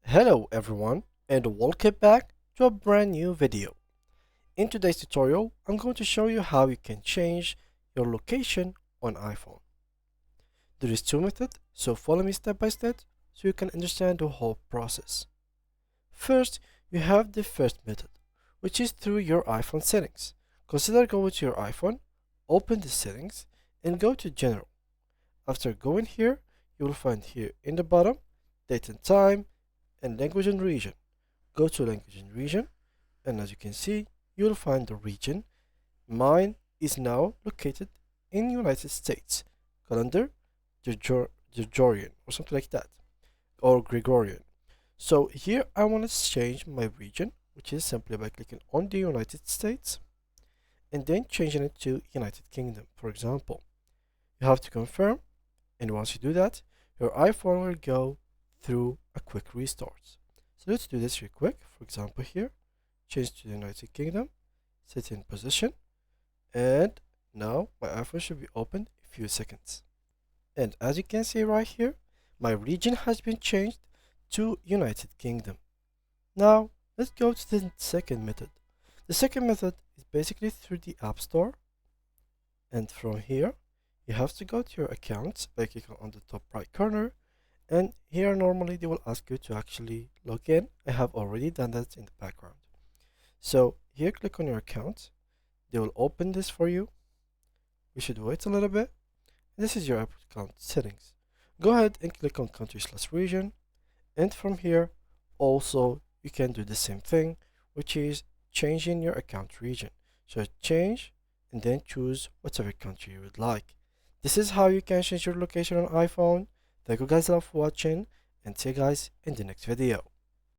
Hello everyone and welcome back to a brand new video. In today's tutorial, I'm going to show you how you can change your location on iPhone. There is two methods, so follow me step by step so you can understand the whole process. First, you have the first method, which is through your iPhone settings. Consider going to your iPhone, open the settings, and go to General. After going here, you will find here in the bottom, date and time, and language and region. Go to language and region, and as you can see, you will find the region. Mine is now located in United States. Calendar, Gregorian, or something like that, or Gregorian. So here I want to change my region, which is simply by clicking on the United States, and then changing it to United Kingdom, for example. You have to confirm, and once you do that, your iPhone will go through a quick restart. So let's do this real quick. For example, here, change to the United Kingdom, set in position, and now my iPhone should be opened in a few seconds. And as you can see right here, my region has been changed to United Kingdom. Now let's go to the second method. The second method is basically through the App Store, and from here you have to go to your accounts by clicking on the top right corner. And here normally they will ask you to actually log in. I have already done that in the background. So here click on your account. They will open this for you. You should wait a little bit. This is your account settings. Go ahead and click on country/region. And from here also you can do the same thing, which is changing your account region. So change and then choose whatever country you would like. This is how you can change your location on iPhone. Thank you guys a lot for watching, and see you guys in the next video.